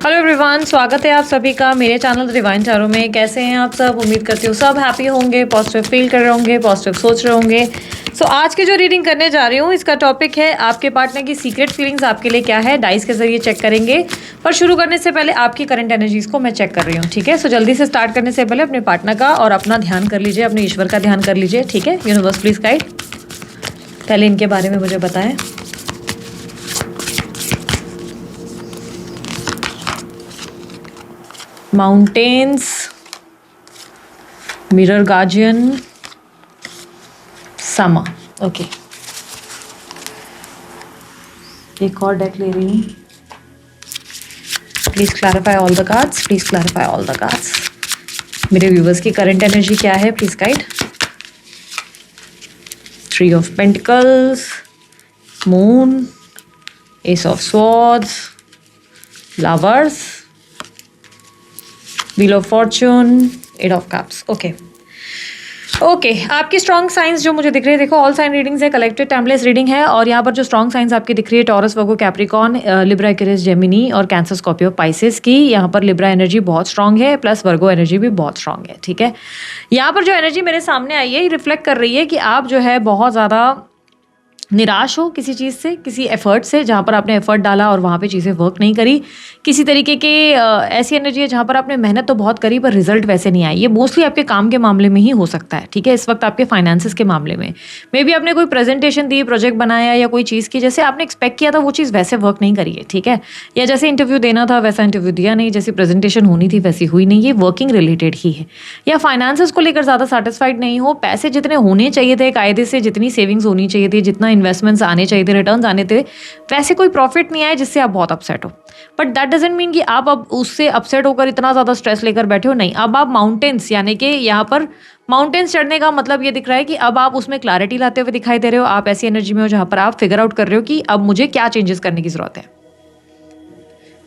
Hello everyone, स्वागत है आप सभी का मेरे चैनल द डिवाइन टैरो में। कैसे हैं आप सब? उम्मीद करती हूँ सब हैप्पी होंगे, पॉजिटिव फील कर रहे होंगे, पॉजिटिव सोच रहे होंगे। सो आज की जो रीडिंग करने जा रही हूँ, इसका टॉपिक है आपके पार्टनर की सीक्रेट फीलिंग्स आपके लिए क्या है। डाइस के जरिए चेक करेंगे, पर शुरू करने से पहले आपकी करंट एनर्जीज को मैं चेक कर रही हूँ। ठीक है, सो जल्दी से स्टार्ट करने से पहले अपने पार्टनर का और अपना ध्यान कर लीजिए, अपने ईश्वर का ध्यान कर लीजिए। ठीक है, यूनिवर्स प्लीज गाइड, पहले इनके बारे में मुझे बताएं। माउंटेन्स, मिरर गार्जियन, समा। ओके, एक और डेक ले रही हूँ। Please clarify all the cards, please clarify all the cards. मेरे व्यूवर्स की करंट एनर्जी क्या है, please guide. 3 of pentacles, moon, S of swords, lovers, wheel of Fortune, 8 of cups. Okay, आपकी स्ट्रॉन्ग साइंस जो मुझे दिख रही है, देखो ऑल साइन रीडिंग्स है, कलेक्टिव टाइमलेस रीडिंग है, और यहाँ पर जो स्ट्रॉन्ग साइंस आपकी दिख रही है, टॉरस, वर्गो, कैप्रिकॉर्न, लिब्रा, एक्वेरियस, जेमिनी और कैंसर, स्कॉर्पियो, पाइसेस की। यहाँ पर लिब्रा एनर्जी बहुत स्ट्रांग है, प्लस वर्गो एनर्जी भी बहुत स्ट्रांग है। ठीक है, यहाँ पर जो एनर्जी मेरे सामने आई है, ये रिफ्लेक्ट कर रही है कि आप जो है बहुत ज़्यादा निराश हो किसी चीज़ से, किसी एफर्ट से, जहाँ पर आपने एफर्ट डाला और वहाँ पे चीज़ें वर्क नहीं करी। किसी तरीके के ऐसी एनर्जी है जहाँ पर आपने मेहनत तो बहुत करी पर रिजल्ट वैसे नहीं आई। ये मोस्टली आपके काम के मामले में ही हो सकता है। ठीक है, इस वक्त आपके फाइनेंसेस के मामले में मे बी आपने कोई प्रेजेंटेशन दी, प्रोजेक्ट बनाया या कोई चीज़ की, जैसे आपने एक्सपेक्ट किया था वो चीज़ वैसे वर्क नहीं करी है। ठीक है, या जैसे इंटरव्यू देना था वैसा इंटरव्यू दिया नहीं, जैसी प्रेजेंटेशन होनी थी वैसी हुई नहीं। ये वर्किंग रिलेटेड ही है, या फाइनेंसेस को लेकर ज़्यादा सेटिस्फाइड नहीं हो। पैसे जितने होने चाहिए थे कायदे से, जितनी सेविंग्स होनी चाहिए थी, जितना इन्वेस्टमेंट्स आने चाहिए थे, रिटर्न्स आने थे, वैसे कोई प्रॉफिट नहीं आया जिससे आप बहुत अपसेट हो। बट दैट डजंट मीन कि आप अब उससे अपसेट होकर इतना ज़्यादा स्ट्रेस लेकर बैठे हो, नहीं। अब आप माउंटेन्स, यानी कि यहाँ पर माउंटेन्स चढ़ने का मतलब ये दिख रहा है कि अब आप उसमें क्लैरिटी लाते हुए दिखाई दे रहे हो। आप ऐसी एनर्जी में हो जहाँ पर आप फिगर आउट कर रहे हो कि अब मुझे क्या चेंजेस करने की ज़रूरत है।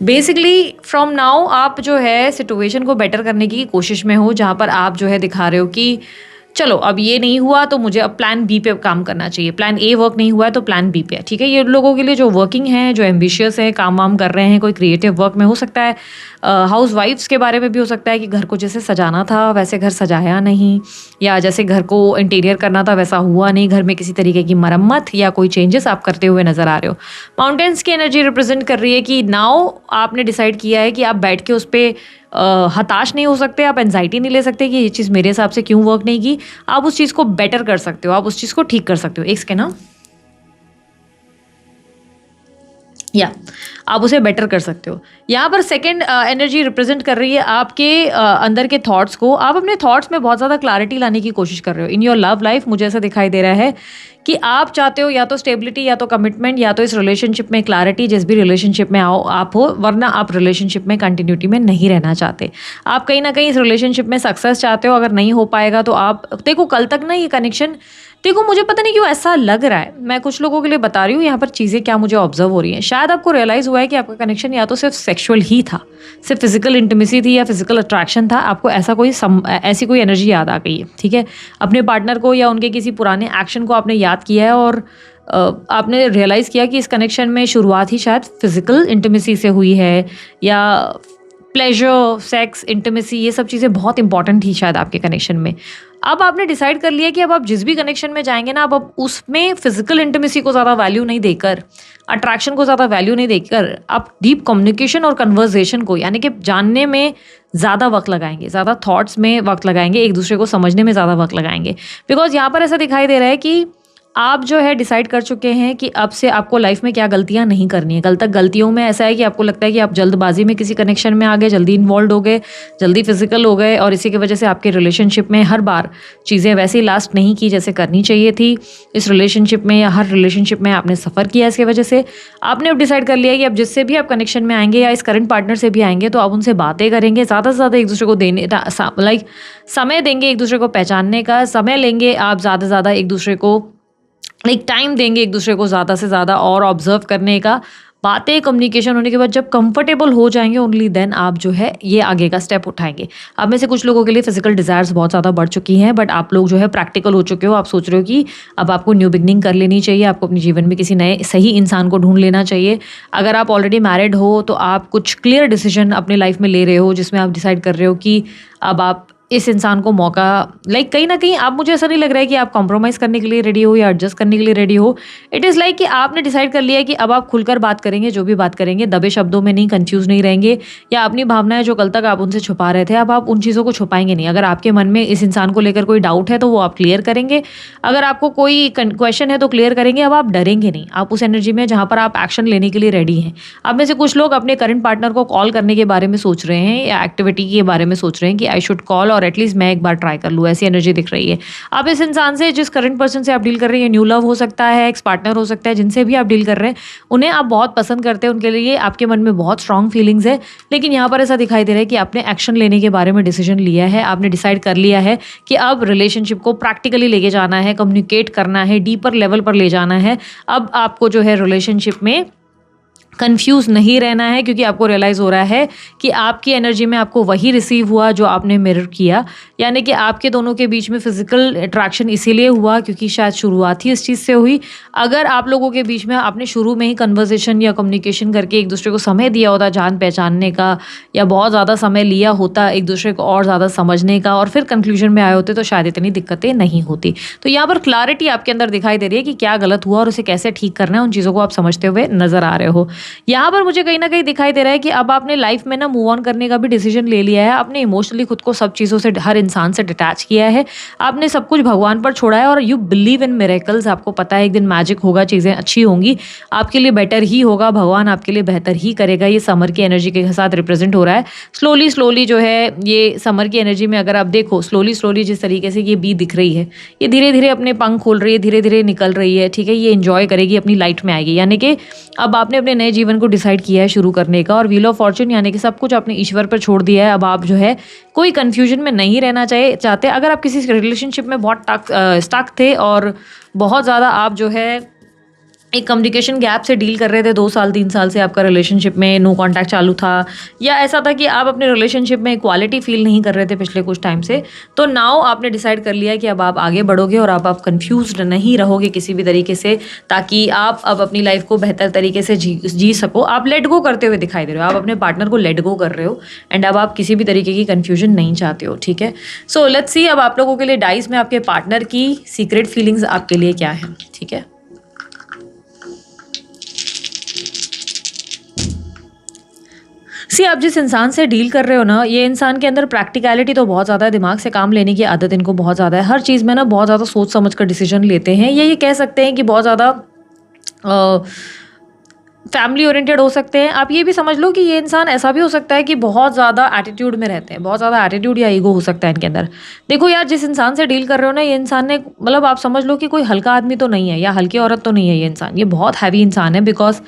बेसिकली फ्रॉम नाउ आप जो है सिचुएशन को बेटर करने की कोशिश में हो, जहाँ पर आप जो है दिखा रहे हो कि चलो अब ये नहीं हुआ तो मुझे अब प्लान बी पे काम करना चाहिए। प्लान ए वर्क नहीं हुआ है तो प्लान बी पे है। ठीक है, ये लोगों के लिए जो वर्किंग है, जो एम्बिशियस है, काम वाम कर रहे हैं, कोई क्रिएटिव वर्क में हो सकता है, हाउस वाइफ्स के बारे में भी हो सकता है कि घर को जैसे सजाना था वैसे घर सजाया नहीं, या जैसे घर को इंटीरियर करना था वैसा हुआ नहीं, घर में किसी तरीके की मरम्मत या कोई चेंजेस आप करते हुए नजर आ रहे हो। माउंटेन्स की एनर्जी रिप्रेजेंट कर रही है कि नाउ आपने डिसाइड किया है कि आप बैठ के उस पर हताश नहीं हो सकते, आप एंजाइटी नहीं ले सकते कि ये चीज़ मेरे हिसाब से क्यों वर्क नहीं की। आप उस चीज़ को बेटर कर सकते हो, आप उस चीज़ को ठीक कर सकते हो। एक सेकेंड, या आप उसे बेटर कर सकते हो। यहाँ पर सेकंड एनर्जी रिप्रेजेंट कर रही है आपके अंदर के थॉट्स को। आप अपने थॉट्स में बहुत ज़्यादा क्लैरिटी लाने की कोशिश कर रहे हो इन योर लव लाइफ। मुझे ऐसा दिखाई दे रहा है कि आप चाहते हो या तो स्टेबिलिटी, या तो कमिटमेंट, या तो इस रिलेशनशिप में क्लैरिटी, जिस भी रिलेशनशिप में आओ आप हो, वरना आप रिलेशनशिप में कंटिन्यूटी में नहीं रहना चाहते। आप कहीं ना कहीं इस रिलेशनशिप में सक्सेस चाहते हो। अगर नहीं हो पाएगा तो आप देखो, कल तक ना ये कनेक्शन, देखो मुझे पता नहीं क्यों ऐसा लग रहा है, मैं कुछ लोगों के लिए बता रही हूँ यहाँ पर चीज़ें क्या मुझे ऑब्जर्व हो रही हैं। शायद आपको रियलाइज़ हुआ है कि आपका कनेक्शन या तो सिर्फ सेक्सुअल ही था, सिर्फ फिजिकल इंटीमेसी थी या फिजिकल अट्रैक्शन था। आपको ऐसा कोई ऐसी कोई एनर्जी याद आ गई है। ठीक है, अपने पार्टनर को या उनके किसी पुराने एक्शन को आपने याद किया है और आपने रियलाइज़ किया कि इस कनेक्शन में शुरुआत ही शायद फिजिकल इंटीमेसी से हुई है, या प्लेजर, सेक्स, इंटीमेसी, ये सब चीज़ें बहुत इंपॉर्टेंट थी शायद आपके कनेक्शन में। अब आपने डिसाइड कर लिया कि अब आप जिस भी कनेक्शन में जाएंगे ना, अब उसमें फिजिकल इंटीमेसी को ज़्यादा वैल्यू नहीं देकर, अट्रैक्शन को ज़्यादा वैल्यू नहीं देकर, आप डीप कम्युनिकेशन और कन्वर्सेशन को, यानी कि जानने में ज़्यादा वक्त लगाएंगे, ज़्यादा थॉट्स में वक्त लगाएंगे, एक दूसरे को समझने में ज़्यादा वक्त लगाएंगे। बिकॉज यहाँ पर ऐसा दिखाई दे रहा है कि आप जो है डिसाइड कर चुके हैं कि अब से आपको लाइफ में क्या गलतियां नहीं करनी है। कल तक गलतियों में ऐसा है कि आपको लगता है कि आप जल्दबाजी में किसी कनेक्शन में आ गए, जल्दी इन्वॉल्व हो गए, जल्दी फिजिकल हो गए, और इसी की वजह से आपके रिलेशनशिप में हर बार चीज़ें वैसे ही लास्ट नहीं की जैसे करनी चाहिए थी। इस रिलेशनशिप में या हर रिलेशनशिप में आपने सफ़र किया, इसकी वजह से आपने अब डिसाइड कर लिया कि अब जिससे भी आप कनेक्शन में आएंगे या इस करंट पार्टनर से भी आएंगे तो आप उनसे बातें करेंगे, ज़्यादा से ज़्यादा एक दूसरे को देने लाइक समय देंगे, एक दूसरे को पहचानने का समय लेंगे आप, ज़्यादा से ज़्यादा एक दूसरे को टाइम देंगे, एक दूसरे को ज़्यादा से ज़्यादा और ऑब्जर्व करने का, बातें कम्युनिकेशन होने के बाद जब कंफर्टेबल हो जाएंगे ओनली देन आप जो है ये आगे का स्टेप उठाएंगे। आप में से कुछ लोगों के लिए फिजिकल डिजायर्स बहुत ज़्यादा बढ़ चुकी हैं, बट आप लोग जो है प्रैक्टिकल हो चुके हो। आप सोच रहे हो कि अब आपको न्यू बिगनिंग कर लेनी चाहिए, आपको अपने जीवन में किसी नए सही इंसान को ढूंढ लेना चाहिए। अगर आप ऑलरेडी मैरिड हो तो आप कुछ क्लियर डिसीजन अपने लाइफ में ले रहे हो, जिसमें आप डिसाइड कर रहे हो कि अब आप इस इंसान को मौका, लाइक कहीं ना कहीं आप, मुझे ऐसा नहीं लग रहा है कि आप कॉम्प्रोमाइज़ करने के लिए रेडी हो या एडजस्ट करने के लिए रेडी हो। इट इज़ लाइक कि आपने डिसाइड कर लिया है कि अब आप खुलकर बात करेंगे, जो भी बात करेंगे दबे शब्दों में नहीं, कंफ्यूज नहीं रहेंगे, या अपनी भावनाएं जो कल तक आप उनसे छुपा रहे थे अब आप उन चीज़ों को छुपाएंगे नहीं। अगर आपके मन में इस इंसान को लेकर कोई डाउट है तो वो आप क्लियर करेंगे। अगर आपको कोई क्वेश्चन है तो क्लियर करेंगे। अब आप डरेंगे नहीं, आप उस एनर्जी में जहाँ पर आप एक्शन लेने के लिए रेडी हैं। आप में से कुछ लोग अपने करंट पार्टनर को कॉल करने के बारे में सोच रहे हैं या एक्टिविटी के बारे में सोच रहे हैं कि आई शुड कॉल और एटलीस्ट मैं एक बार ट्राई कर लूँ, ऐसी एनर्जी दिख रही है। आप इस इंसान से, जिस करंट पर्सन से आप डील कर रहे हैं, न्यू लव हो सकता है, एक्स पार्टनर हो सकता है, जिनसे भी आप डील कर रहे हैं उन्हें आप बहुत पसंद करते हैं, उनके लिए आपके मन में बहुत स्ट्रांग फीलिंग्स है। लेकिन यहाँ पर ऐसा दिखाई दे रहा है कि आपने एक्शन लेने के बारे में डिसीजन लिया है, आपने डिसाइड कर लिया है कि अब रिलेशनशिप को प्रैक्टिकली लेके जाना है, कम्युनिकेट करना है, डीपर लेवल पर ले जाना है। अब आपको जो है रिलेशनशिप में कंफ्यूज नहीं रहना है, क्योंकि आपको रियलाइज़ हो रहा है कि आपकी एनर्जी में आपको वही रिसीव हुआ जो आपने मिरर किया। यानी कि आपके दोनों के बीच में फिजिकल अट्रैक्शन इसीलिए हुआ क्योंकि शायद शुरुआत ही इस चीज़ से हुई। अगर आप लोगों के बीच में आपने शुरू में ही कन्वर्सेशन या कम्युनिकेशन करके एक दूसरे को समय दिया होता जान पहचानने का, या बहुत ज़्यादा समय लिया होता एक दूसरे को और ज़्यादा समझने का, और फिर कंक्लूजन में आए होते, तो शायद इतनी दिक्कतें नहीं होती। तो यहाँ पर क्लैरिटी आपके अंदर दिखाई दे रही है कि क्या गलत हुआ और उसे कैसे ठीक करना है, उन चीज़ों को आप समझते हुए नजर आ रहे हो। यहाँ पर मुझे कहीं ना कहीं दिखाई दे रहा है कि अब आपने लाइफ में ना मूव ऑन करने का भी डिसीजन ले लिया है। आपने इमोशनली खुद को सब चीज़ों से, हर इंसान से डिटैच किया है। आपने सब कुछ भगवान पर छोड़ा है और यू बिलीव इन मिरेकल्स। आपको पता है एक दिन मैजिक होगा, चीज़ें अच्छी होंगी, आपके लिए बेटर ही होगा, भगवान आपके लिए बेहतर ही करेगा। ये समर की एनर्जी के साथ रिप्रेजेंट हो रहा है। स्लोली स्लोली जो है ये समर की एनर्जी में अगर आप देखो, स्लोली स्लोली जिस तरीके से ये बी दिख रही है, ये धीरे धीरे अपने पंख खोल रही है, धीरे धीरे निकल रही है, ठीक है। ये इंजॉय करेगी, अपनी लाइट में आएगी। यानी कि अब आपने अपने नए जीवन को डिसाइड किया है शुरू करने का, और व्हील ऑफ फॉर्च्यून यानी कि सब कुछ आपने ईश्वर पर छोड़ दिया है। अब आप जो है कोई कंफ्यूजन में नहीं रहना चाहते। अगर आप किसी रिलेशनशिप में बहुत स्टक थे और बहुत ज़्यादा आप जो है एक कम्युनिकेशन गैप से डील कर रहे थे, 2 साल 3 साल से आपका रिलेशनशिप में नो कांटेक्ट चालू था, या ऐसा था कि आप अपने रिलेशनशिप में इक्वालिटी फील नहीं कर रहे थे पिछले कुछ टाइम से, तो नाउ आपने डिसाइड कर लिया कि अब आप आगे बढ़ोगे और आप कंफ्यूज्ड नहीं रहोगे किसी भी तरीके से, ताकि आप अब अपनी लाइफ को बेहतर तरीके से जी सको। आप लेट गो करते हुए दिखाई दे रहे हो, आप अपने पार्टनर को लेट गो कर रहे हो, एंड अब आप किसी भी तरीके की कन्फ्यूजन नहीं चाहते हो, ठीक है। सो लेट्स सी अब आप लोगों के लिए डाइस में आपके पार्टनर की सीक्रेट फीलिंग्स आपके लिए क्या है, ठीक है। आप जिस इंसान से डील कर रहे हो ना, ये इंसान के अंदर प्रैक्टिकलिटी तो बहुत ज़्यादा है, दिमाग से काम लेने की आदत इनको बहुत ज़्यादा है। हर चीज़ में ना बहुत ज़्यादा सोच समझ कर डिसीजन लेते हैं, या ये कह सकते हैं कि बहुत ज़्यादा फैमिली ओरिएंटेड हो सकते हैं। आप ये भी समझ लो कि ये इंसान ऐसा भी हो सकता है कि बहुत ज़्यादा एटीट्यूड में रहते हैं, बहुत ज़्यादा एटीट्यूड या ईगो हो सकता है इनके अंदर। देखो यार, जिस इंसान से डील कर रहे हो ना, ये इंसान ने, मतलब आप समझ लो कि कोई हल्का आदमी तो नहीं है या हल्की औरत तो नहीं है ये इंसान, ये बहुत हैवी इंसान है। बिकॉज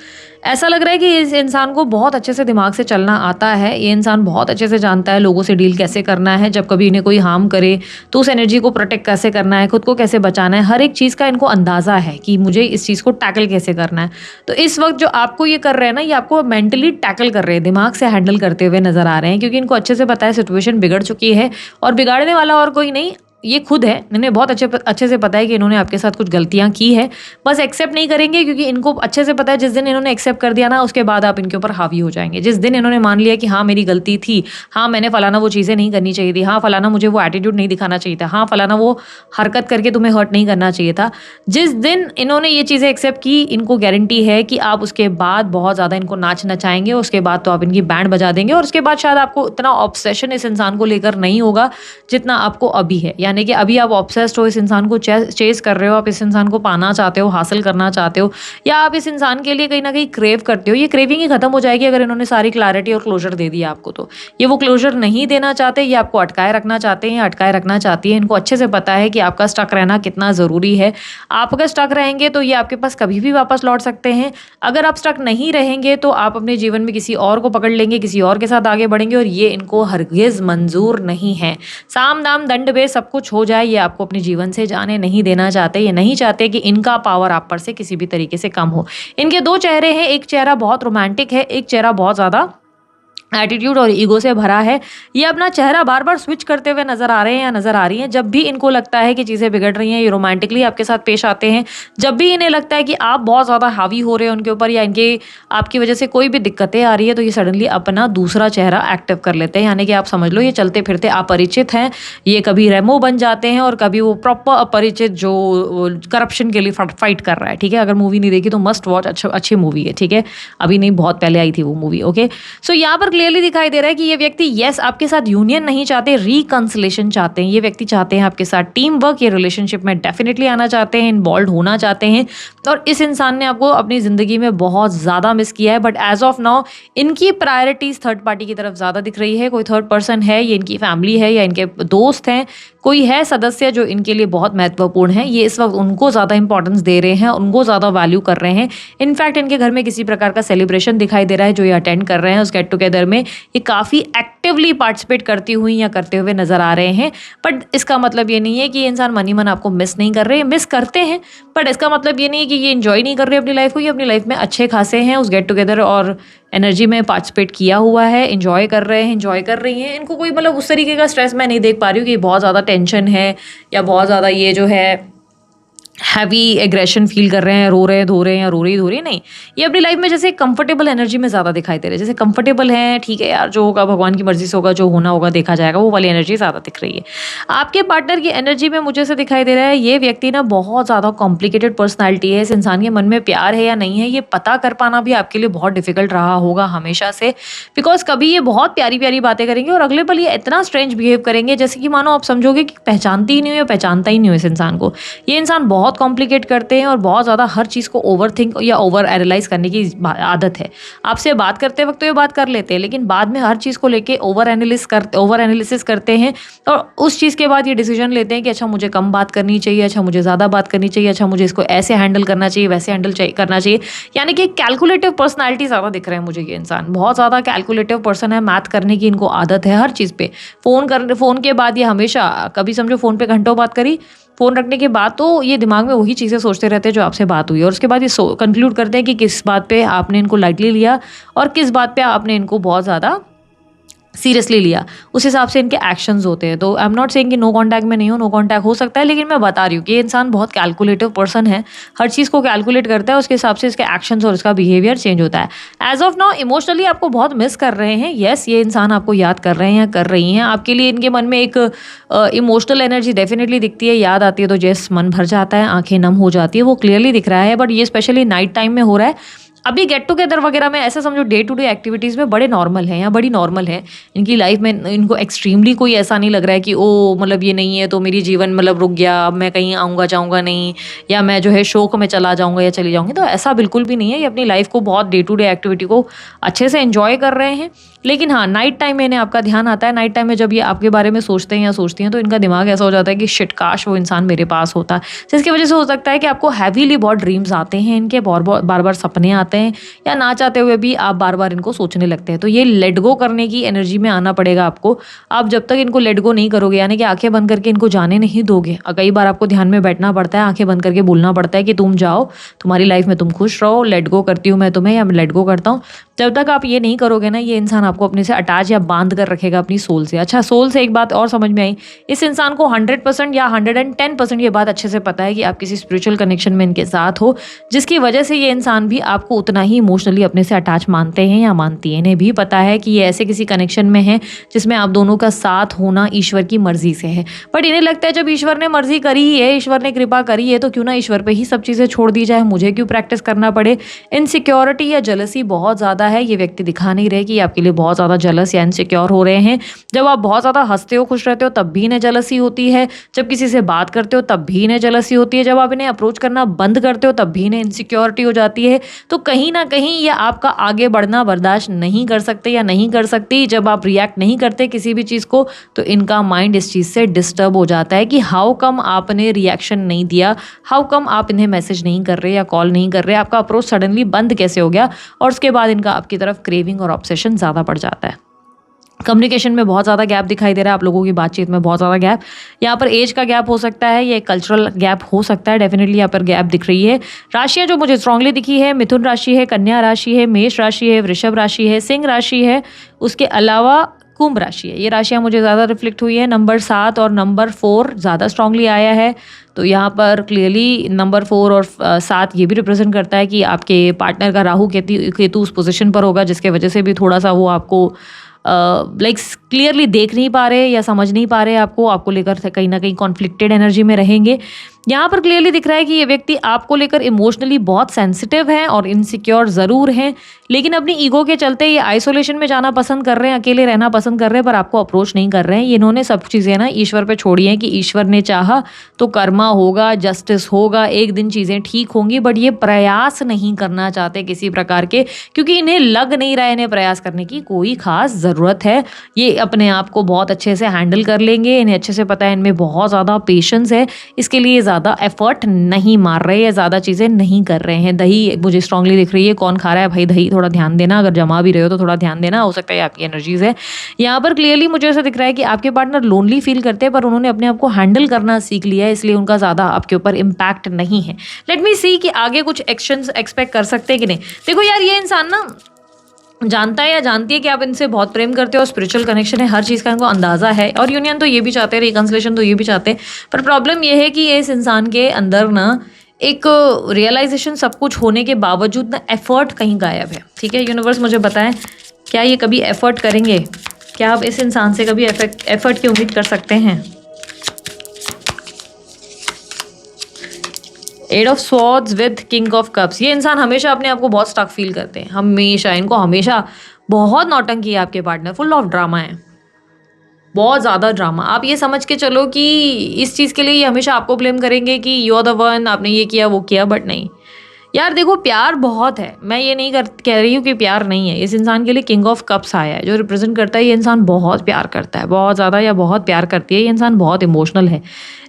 ऐसा लग रहा है कि इस इंसान को बहुत अच्छे से दिमाग से चलना आता है। ये इंसान बहुत अच्छे से जानता है लोगों से डील कैसे करना है, जब कभी इन्हें कोई हार्म करे तो उस एनर्जी को प्रोटेक्ट कैसे करना है, खुद को कैसे बचाना है, हर एक चीज़ का इनको अंदाज़ा है कि मुझे इस चीज़ को टैकल कैसे करना है। तो इस वक्त जो आपको ये कर रहे हैं ना, ये आपको मेंटली टैकल कर रहे हैं, दिमाग से हैंडल करते हुए नजर आ रहे हैं, क्योंकि इनको अच्छे से पता है सिचुएशन बिगड़ चुकी है और बिगाड़ने वाला और कोई नहीं, ये खुद है। इन्हें बहुत अच्छे से पता है कि इन्होंने आपके साथ कुछ गलतियां की है, बस एक्सेप्ट नहीं करेंगे, क्योंकि इनको अच्छे से पता है जिस दिन इन्होंने एक्सेप्ट कर दिया ना, उसके बाद आप इनके ऊपर हावी हो जाएंगे। जिस दिन इन्होंने मान लिया कि हाँ मेरी गलती थी, हाँ मैंने फलाना वो चीज़ें नहीं करनी चाहिए थी, हाँ फलाना मुझे वो एटीट्यूड नहीं दिखाना चाहिए था, हाँ फलाना वो हरकत करके तुम्हें हर्ट नहीं करना चाहिए था, जिस दिन इन्होंने ये चीज़ें एक्सेप्ट की, इनको गारंटी है कि आप उसके बाद बहुत ज़्यादा इनको नाच नचाएंगे, उसके बाद तो आप इनकी बैंड बजा देंगे, और उसके बाद शायद आपको इतना ऑब्सेशन इस इंसान को लेकर नहीं होगा जितना आपको अभी है। यानी कि अभी आप ऑब्सेस्ड हो, इस इंसान को चेस कर रहे हो, आप इस इंसान को पाना चाहते हो, हासिल करना चाहते हो, या आप इस इंसान के लिए कहीं ना कहीं क्रेव करते हो। ये क्रेविंग ही खत्म हो जाएगी अगर इन्होंने सारी क्लैरिटी और क्लोजर दे दिया आपको। तो ये वो क्लोजर नहीं देना चाहते, ये आपको अटकाए रखना चाहते हैं, अटकाए रखना चाहती है। इनको अच्छे से पता है कि आपका स्टक रहना कितना ज़रूरी है। आप अगर स्टक रहेंगे तो ये आपके पास कभी भी वापस लौट सकते हैं। अगर आप स्टक नहीं रहेंगे तो आप अपने जीवन में किसी और को पकड़ लेंगे, किसी और के साथ आगे बढ़ेंगे, और ये इनको हरगिज़ मंजूर नहीं है। साम दाम दंड भेद सब कुछ कुछ हो जाए, ये आपको अपने जीवन से जाने नहीं देना चाहते, ये नहीं चाहते कि इनका पावर आप पर से किसी भी तरीके से कम हो। इनके 2 चेहरे हैं, एक चेहरा बहुत रोमांटिक है, एक चेहरा बहुत ज़्यादा एटीट्यूड और ईगो से भरा है। ये अपना चेहरा बार-बार स्विच करते हुए नज़र आ रहे हैं या नज़र आ रही हैं। जब भी इनको लगता है कि चीज़ें बिगड़ रही हैं, ये रोमांटिकली आपके साथ पेश आते हैं। जब भी इन्हें लगता है कि आप बहुत ज़्यादा हावी हो रहे हैं उनके ऊपर या इनके आपकी वजह से कोई भी दिक्कतें आ रही है, तो ये सडनली अपना दूसरा चेहरा एक्टिव कर लेते हैं। यानी कि आप समझ लो ये चलते-फिरते अपरिचित हैं। ये कभी रेमो बन जाते हैं और कभी वो प्रॉपर अपरिचित जो करप्शन के लिए फाइट कर रहा है, ठीक है? अगर मूवी नहीं देखी तो मस्ट वॉच, अच्छी मूवी है, ठीक है? अभी नहीं, बहुत पहले आई थी वो मूवी, ओके? सो यहाँ पर क्लियरली दिखाई दे रहा है कि ये व्यक्ति यस आपके साथ यूनियन नहीं चाहते, रिकंसिलेशन चाहते हैं। ये व्यक्ति चाहते हैं आपके साथ टीम वर्क, ये रिलेशनशिप में डेफिनेटली आना चाहते हैं, इन्वॉल्व होना चाहते हैं। और इस इंसान ने आपको अपनी ज़िंदगी में बहुत ज़्यादा मिस किया है, बट एज ऑफ नाउ इनकी प्रायोरिटीज़ थर्ड पार्टी की तरफ ज़्यादा दिख रही है। कोई थर्ड पर्सन है, ये इनकी फैमिली है या इनके दोस्त हैं, कोई है सदस्य जो इनके लिए बहुत महत्वपूर्ण है। ये इस वक्त उनको ज़्यादा इंपॉर्टेंस दे रहे हैं, उनको ज़्यादा वैल्यू कर रहे हैं। इनफैक्ट इनके घर में किसी प्रकार का सेलिब्रेशन दिखाई दे रहा है जो ये अटेंड कर रहे हैं उस गेट टुगेदर में, ये काफ़ी एक्टिवली पार्टिसिपेट करती हुई या करते हुए नज़र आ रहे हैं। बट इसका मतलब ये नहीं है कि ये इंसान मन ही मन आपको मिस नहीं कर रहे, मिस करते हैं, बट इसका मतलब ये नहीं है कि ये इंजॉय नहीं कर रहे अपनी लाइफ को। ये अपनी लाइफ में अच्छे खासे हैं, उस गेट टुगेदर और एनर्जी में पार्टिसिपेट किया हुआ है, इंजॉय कर रहे हैं, इंजॉय कर रही हैं। इनको कोई मतलब उस तरीके का स्ट्रेस मैं नहीं देख पा रही हूँ कि बहुत ज़्यादा टेंशन है या बहुत ज़्यादा ये जो है हैवी एग्रेशन फील कर रहे हैं, रो रहे हैं, धो रहे हैं या रो रही नहीं। ये अपनी लाइफ में जैसे कंफर्टेबल एनर्जी में ज़्यादा दिखाई दे रहे हैं, जैसे कंफर्टेबल हैं, ठीक है यार, जो होगा भगवान की मर्जी से होगा, जो होना होगा देखा जाएगा, वो वाली एनर्जी ज़्यादा दिख रही है। आपके पार्टनर की एनर्जी में मुझे ऐसे दिखाई दे रहा है ये व्यक्ति ना बहुत ज़्यादा कॉम्प्लिकेटेड पर्सनैलिटी है। इस इंसान के मन में प्यार है या नहीं है, ये पता कर पाना भी आपके लिए बहुत डिफिकल्ट रहा होगा हमेशा से। बिकॉज कभी ये बहुत प्यारी प्यारी बातें करेंगे और अगले पल ये इतना स्ट्रेंज बिहेव करेंगे जैसे कि मानो आप समझोगे कि पहचानती ही नहीं हो या पहचानता ही नहीं हो इस इंसान को। ये इंसान बहुत कॉम्प्लिकेट करते हैं और बहुत ज़्यादा हर चीज़ को ओवर थिंक या ओवर एनालाइज करने की आदत है। आपसे बात करते वक्त तो ये बात कर लेते हैं, लेकिन बाद में हर चीज़ को लेके ओवर एनालिसिस करते हैं और उस चीज़ के बाद ये डिसीजन लेते हैं कि अच्छा मुझे कम बात करनी चाहिए, अच्छा मुझे ज़्यादा बात करनी चाहिए, अच्छा मुझे इसको ऐसे हैंडल करना चाहिए, वैसे हैंडल करना चाहिए। यानी कि कैलकुलेटिव पर्सनैलिटी ज़्यादा दिख रहे हैं मुझे। ये इंसान बहुत ज़्यादा कैलकुलेटिव पर्सन है, मैथ करने की इनको आदत है हर चीज़ पे। फ़ोन के बाद ये हमेशा कभी समझो फ़ोन पे घंटों बात करी, फ़ोन रखने के बाद तो ये दिमाग में वही चीज़ें सोचते रहते हैं जो आपसे बात हुई, और उसके बाद ये कंक्लूड करते हैं कि किस बात पे आपने इनको लाइटली लिया और किस बात पे आपने इनको बहुत ज़्यादा सीरियसली लिया। उस हिसाब से इनके एक्शंस होते हैं। तो आई एम नॉट सेइंग कि नो कॉन्टैक्ट में नहीं हो, नो कॉन्टैक्ट हो सकता है, लेकिन मैं बता रही हूँ कि ये इंसान बहुत कैलकुलेटिव पर्सन है, हर चीज़ को कैलकुलेट करता है, उसके हिसाब से इसके एक्शंस और इसका बिहेवियर चेंज होता है। एज ऑफ नाउ इमोशनली आपको बहुत मिस कर रहे हैं। येस, ये इंसान आपको याद कर रहे हैं या कर रही हैं। आपके लिए इनके मन में एक इमोशनल एनर्जी डेफिनेटली दिखती है, याद आती है तो जैसे मन भर जाता है, आंखें नम हो जाती है, वो क्लियरली दिख रहा है। बट ये स्पेशली नाइट टाइम में हो रहा है। अभी गेट टुगेदर वगैरह में ऐसा समझो डे टू डे एक्टिविटीज़ में बड़े नॉर्मल हैं या बड़ी नॉर्मल है इनकी लाइफ में। इनको एक्सट्रीमली कोई ऐसा नहीं लग रहा है कि ओ मतलब ये नहीं है तो मेरी जीवन मतलब रुक गया, अब मैं कहीं आऊँगा जाऊँगा नहीं, या मैं जो है शोक में चला जाऊँगा या चली जाऊँगी। तो ऐसा बिल्कुल भी नहीं है। ये अपनी लाइफ को बहुत डे टू डे एक्टिविटी को अच्छे से एंजॉय कर रहे हैं। लेकिन हाँ, नाइट टाइम में इन्हें आपका ध्यान आता है। नाइट टाइम में जब ये आपके बारे में सोचते हैं या सोचती हैं तो इनका दिमाग ऐसा हो जाता है कि शिट काश वो इंसान मेरे पास होता। जिसकी वजह से हो सकता है कि आपको हैवीली बहुत ड्रीम्स आते हैं, इनके बार बार सपने आते हैं, या ना चाहते हुए भी आप बार बार इनको सोचने लगते हैं। तो ये लेट गो करने की एनर्जी में आना पड़ेगा आपको। आप जब तक इनको लेट गो नहीं करोगे, यानी कि आंखें बंद करके इनको जाने नहीं दोगे, कई बार आपको ध्यान में बैठना पड़ता है, आंखें बंद करके बोलना पड़ता है कि तुम जाओ, तुम्हारी लाइफ में तुम खुश रहो, लेट गो करती हूँ मैं तुम्हें, या मैं लेट गो करता हूँ। जब तक आप ये नहीं करोगे ना, ये इंसान आपको अपने से अटैच या बांध कर रखेगा अपनी सोल से। अच्छा, सोल से एक बात और समझ में आई, इस इंसान को 100% या 110% ये बात अच्छे से पता है कि आप किसी स्पिरिचुअल कनेक्शन में इनके साथ हो, जिसकी वजह से ये इंसान भी आपको उतना ही इमोशनली अपने से अटैच मानते हैं या मानती है। इन्हें भी पता है कि ये ऐसे किसी कनेक्शन में है जिसमें आप दोनों का साथ होना ईश्वर की मर्जी से है। बट इन्हें लगता है जब ईश्वर ने मर्जी करी ही है, ईश्वर ने कृपा करी है, तो क्यों ना ईश्वर पे ही सब चीज़ें छोड़ दी जाए, मुझे क्यों प्रैक्टिस करना पड़े। इनसिक्योरिटी या जलसी बहुत ज़्यादा है। ये व्यक्ति दिखा नहीं रहे कि आपके लिए बहुत ज़्यादा जलस या इनसिक्योर हो रहे हैं। जब आप बहुत ज़्यादा हंसते हो, खुश रहते हो, तब भी इन्हें जलसी होती है। जब किसी से बात करते हो तब भी इन्हें जलसी होती है। जब आप इन्हें अप्रोच करना बंद करते हो तब भी इन्हें इनसिक्योरिटी हो जाती है। तो कहीं ना कहीं ये आपका आगे बढ़ना बर्दाश्त नहीं कर सकते या नहीं कर सकती। जब आप रिएक्ट नहीं करते किसी भी चीज़ को, तो इनका माइंड इस चीज़ से डिस्टर्ब हो जाता है कि हाउ कम आपने रिएक्शन नहीं दिया, हाउ कम आप इन्हें मैसेज नहीं कर रहे या कॉल नहीं कर रहे, आपका अप्रोच सडनली बंद कैसे हो गया। और उसके बाद इनका आपकी तरफ क्रेविंग और ऑब्सेशन ज़्यादा बढ़ जाता है। कम्युनिकेशन में बहुत ज़्यादा गैप दिखाई दे रहा है आप लोगों की बातचीत में, बहुत ज़्यादा गैप। यहाँ पर एज का गैप हो सकता है, ये कल्चरल गैप हो सकता है, डेफिनेटली यहाँ पर गैप दिख रही है। राशियाँ जो मुझे स्ट्रांगली दिखी है, मिथुन राशि है, कन्या राशि है, मेष राशि है, वृषभ राशि है, सिंह राशि है, उसके अलावा कुंभ राशि है। ये राशियाँ मुझे ज़्यादा रिफ्लेक्ट हुई है। नंबर 7 और नंबर 4 ज़्यादा स्ट्रांगली आया है। तो यहाँ पर क्लियरली नंबर 4 और 7 ये भी रिप्रेजेंट करता है कि आपके पार्टनर का राहु केतु उस पोजीशन पर होगा, जिसके वजह से भी थोड़ा सा वो आपको लाइक क्लियरली देख नहीं पा रहे या समझ नहीं पा रहे, आपको लेकर कहीं ना कहीं कॉन्फ्लिक्टेड एनर्जी में रहेंगे। यहाँ पर क्लियरली दिख रहा है कि ये व्यक्ति आपको लेकर इमोशनली बहुत सेंसिटिव हैं और इनसिक्योर ज़रूर हैं, लेकिन अपनी ईगो के चलते ये आइसोलेशन में जाना पसंद कर रहे हैं, अकेले रहना पसंद कर रहे हैं, पर आपको अप्रोच नहीं कर रहे हैं। इन्होंने सब चीज़ें ना ईश्वर पे छोड़ी हैं कि ईश्वर ने चाहा तो कर्मा होगा, जस्टिस होगा, एक दिन चीज़ें ठीक होंगी, बट ये प्रयास नहीं करना चाहते किसी प्रकार के, क्योंकि इन्हें लग नहीं रहा है इन्हें प्रयास करने की कोई खास ज़रूरत है। ये अपने आप को बहुत अच्छे से हैंडल कर लेंगे, इन्हें अच्छे से पता है इनमें बहुत ज़्यादा पेशेंस है, इसके लिए ज़्यादा एफर्ट नहीं मार रहे या ज़्यादा चीज़ें नहीं कर रहे हैं। दही मुझे स्ट्रांगली दिख रही है, कौन खा रहा है भाई दही, थोड़ा ध्यान देना, अगर जमा भी रहे हो तो थोड़ा ध्यान देना, हो सकता है आपकी एनर्जीज है। यहाँ पर क्लियरली मुझे ऐसा दिख रहा है कि आपके पार्टनर लोनली फील करते हैं, पर उन्होंने अपने आप को हैंडल करना सीख लिया है, इसलिए उनका ज़्यादा आपके ऊपर इम्पैक्ट नहीं है। लेट मी सी कि आगे कुछ एक्शंस एक्सपेक्ट कर सकते हैं कि नहीं। देखो यार, ये इंसान ना जानता है या जानती है कि आप इनसे बहुत प्रेम करते हो, स्पिरिचुअल कनेक्शन है, हर चीज़ का इनको अंदाज़ा है, और यूनियन तो ये भी चाहते हैं, रिकन्सिलेशन तो ये भी चाहते हैं, पर प्रॉब्लम ये है कि इस इंसान के अंदर ना एक रियलाइजेशन सब कुछ होने के बावजूद ना एफर्ट कहीं गायब है। ठीक है, यूनिवर्स मुझे बताएं, क्या ये कभी एफर्ट करेंगे? क्या आप इस इंसान से कभी एफर्ट की उम्मीद कर सकते हैं? 8 of swords with king of cups. ये इंसान हमेशा अपने आप को बहुत स्टक फील करते हैं, हमेशा इनको हमेशा बहुत नौटंकी है। आपके पार्टनर फुल ऑफ ड्रामा है, बहुत ज़्यादा ड्रामा। आप ये समझ के चलो कि इस चीज़ के लिए ये हमेशा आपको ब्लेम करेंगे कि यू आर द वन, आपने ये किया वो किया, बट नहीं यार। देखो, प्यार बहुत है, मैं ये नहीं कह रही हूँ कि प्यार नहीं है। इस इंसान के लिए किंग ऑफ कप्स आया है, जो रिप्रेजेंट करता है ये इंसान बहुत प्यार करता है, बहुत ज़्यादा, या बहुत प्यार करती है। ये इंसान बहुत इमोशनल है,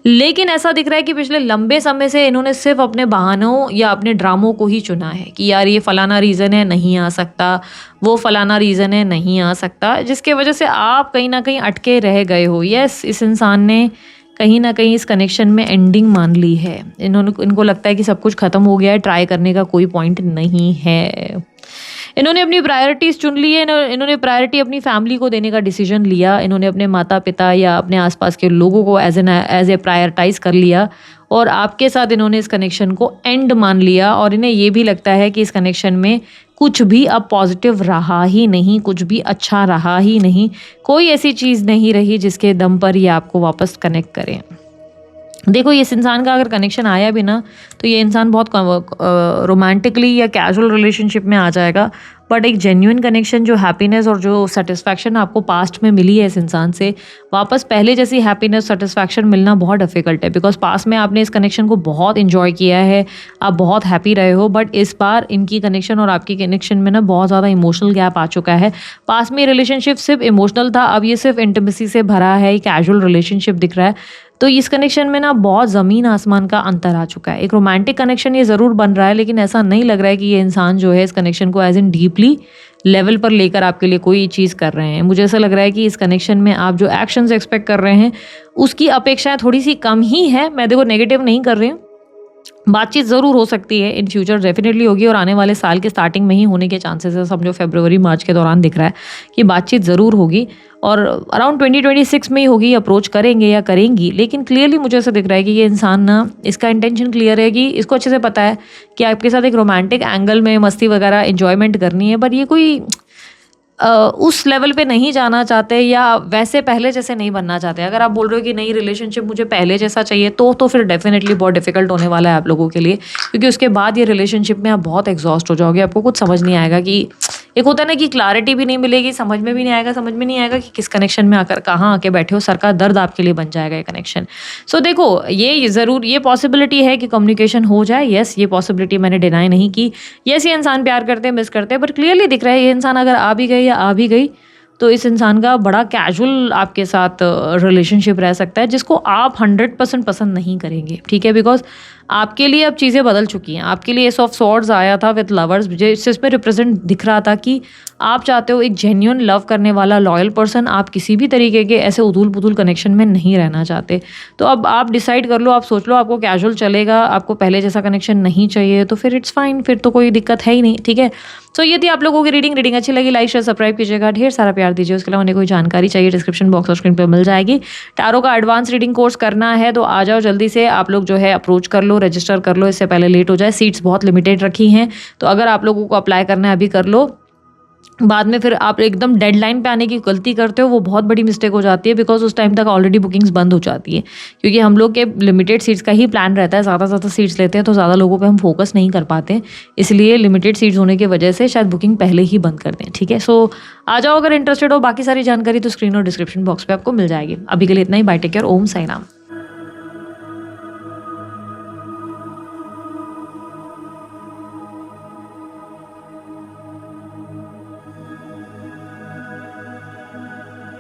लेकिन ऐसा दिख रहा है कि पिछले लंबे समय से इन्होंने सिर्फ अपने बहानों या अपने ड्रामों को ही चुना है कि यार ये फलाना रीज़न है नहीं आ सकता, वो फलाना रीज़न है नहीं आ सकता, जिसके वजह से आप कहीं ना कहीं अटके रह गए हो। यस, इस इंसान ने कहीं ना कहीं इस कनेक्शन में एंडिंग मान ली है। इनको लगता है कि सब कुछ ख़त्म हो गया है, ट्राई करने का कोई पॉइंट नहीं है। इन्होंने अपनी प्रायोरिटीज़ चुन ली है, इन्होंने प्रायोरिटी अपनी फैमिली को देने का डिसीजन लिया, इन्होंने अपने माता पिता या अपने आसपास के लोगों को एज ए प्रायोरिटाइज़ कर लिया, और आपके साथ इन्होंने इस कनेक्शन को एंड मान लिया। और इन्हें ये भी लगता है कि इस कनेक्शन में कुछ भी अब पॉजिटिव रहा ही नहीं, कुछ भी अच्छा रहा ही नहीं, कोई ऐसी चीज़ नहीं रही जिसके दम पर ये आपको वापस कनेक्ट करें। देखो, इस इंसान का अगर कनेक्शन आया भी ना, तो ये इंसान बहुत रोमांटिकली या कैजुअल रिलेशनशिप में आ जाएगा, बट एक जेन्युइन कनेक्शन, जो हैप्पीनेस और जो सेटिस्फैक्शन आपको पास्ट में मिली है इस इंसान से, वापस पहले जैसी हैप्पीनेस सेटिस्फैक्शन मिलना बहुत डिफिकल्ट है, बिकॉज पास्ट में आपने इस कनेक्शन को बहुत इंजॉय किया है, आप बहुत हैप्पी रहे हो, बट इस बार इनकी कनेक्शन और आपकी कनेक्शन में ना बहुत ज़्यादा इमोशनल गैप आ चुका है। पास्ट में रिलेशनशिप सिर्फ इमोशनल था, अब ये सिर्फ इंटिमेसी से भरा है, कैजुअल रिलेशनशिप दिख रहा है। तो इस कनेक्शन में ना बहुत ज़मीन आसमान का अंतर आ चुका है। एक रोमांटिक कनेक्शन ये ज़रूर बन रहा है, लेकिन ऐसा नहीं लग रहा है कि ये इंसान जो है इस कनेक्शन को एज इन डीपली लेवल पर लेकर आपके लिए कोई चीज़ कर रहे हैं। मुझे ऐसा लग रहा है कि इस कनेक्शन में आप जो एक्शंस एक्सपेक्ट कर रहे हैं उसकी अपेक्षाएं थोड़ी सी कम ही है। मैं देखो नेगेटिव नहीं कर रही हूँ, बातचीत ज़रूर हो सकती है, इन फ्यूचर डेफिनेटली होगी, और आने वाले साल के स्टार्टिंग में ही होने के चांसेस है। समझो फरवरी मार्च के दौरान दिख रहा है कि बातचीत ज़रूर होगी, और अराउंड 2026 में ही होगी, अप्रोच करेंगे या करेंगी। लेकिन क्लियरली मुझे ऐसा दिख रहा है कि ये इंसान ना, इसका इंटेंशन क्लियर है कि इसको अच्छे से पता है कि आपके साथ एक रोमांटिक एंगल में मस्ती वगैरह एंजॉयमेंट करनी है, पर ये कोई उस लेवल पे नहीं जाना चाहते, या वैसे पहले जैसे नहीं बनना चाहते। अगर आप बोल रहे हो कि नहीं रिलेशनशिप मुझे पहले जैसा चाहिए, तो फिर डेफिनेटली बहुत डिफिकल्ट होने वाला है आप लोगों के लिए, क्योंकि उसके बाद ये रिलेशनशिप में आप बहुत एग्जॉस्ट हो जाओगे। आपको कुछ समझ नहीं आएगा, कि एक होता है ना कि क्लैरिटी भी नहीं मिलेगी, समझ में भी नहीं आएगा कि किस कनेक्शन में आकर कहाँ आके बैठे हो। सर का दर्द आपके लिए बन जाएगा ये कनेक्शन। सो देखो, ये ज़रूर ये पॉसिबिलिटी है कि कम्युनिकेशन हो जाए। यस, ये पॉसिबिलिटी मैंने डिनाई नहीं की। यस, ये इंसान प्यार करते हैं, मिस करते हैं, बट क्लियरली दिख रहा है ये इंसान अगर आ भी गई या आ भी गई, तो इस इंसान का बड़ा कैजुअल आपके साथ रिलेशनशिप रह सकता है, जिसको आप 100% पसंद नहीं करेंगे। ठीक है, बिकॉज आपके लिए अब चीज़ें बदल चुकी हैं। आपके लिए एस ऑफ स्वॉर्ड्स आया था विद लवर्स, जिसमें रिप्रेजेंट दिख रहा था कि आप चाहते हो एक जेन्युइन लव करने वाला लॉयल पर्सन, आप किसी भी तरीके के ऐसे उतूल-पुतूल कनेक्शन में नहीं रहना चाहते। तो अब आप डिसाइड कर लो, आप सोच लो आपको कैजुअल चलेगा, आपको पहले जैसा कनेक्शन नहीं चाहिए, तो फिर इट्स फाइन, फिर तो कोई दिक्कत है ही नहीं, ठीक है। सो ये थी आप लोगों की रीडिंग अच्छी लगी लाइक शेयर सब्सक्राइब कीजिएगा, ढेर सारा प्यार दीजिए। उसके अलावा उन्हें कोई जानकारी चाहिए डिस्क्रिप्शन बॉक्स और स्क्रीन पे मिल जाएगी। टैरो का एडवांस रीडिंग कोर्स करना है तो आ जाओ जल्दी से, आप लोग जो है अप्रोच कर लो, रजिस्टर कर लो, इससे पहले लेट हो जाए। सीट्स बहुत लिमिटेड रखी हैं, तो अगर आप लोगों को अप्लाई करना है अभी कर लो, बाद में फिर आप एकदम डेडलाइन पे आने की गलती करते हो, वो बहुत बड़ी मिस्टेक हो जाती है, बिकॉज उस टाइम तक ऑलरेडी बुकिंग्स बंद हो जाती है। क्योंकि हम लोग के लिमिटेड सीट्स का ही प्लान रहता है, ज़्यादा से ज़्यादा सीट्स लेते हैं तो ज़्यादा लोगों पे हम फोकस नहीं कर पाते हैं, इसलिए लिमिटेड सीट्स होने की वजह से शायद बुकिंग पहले ही बंद कर दें, ठीक है। सो आ जाओ अगर इंटरेस्टेड हो, बाकी सारी जानकारी तो स्क्रीन और डिस्क्रिप्शन बॉक्स पर आपको मिल जाएगी। अभी के लिए इतना ही, बाय, टेक केयर, ओम साई राम।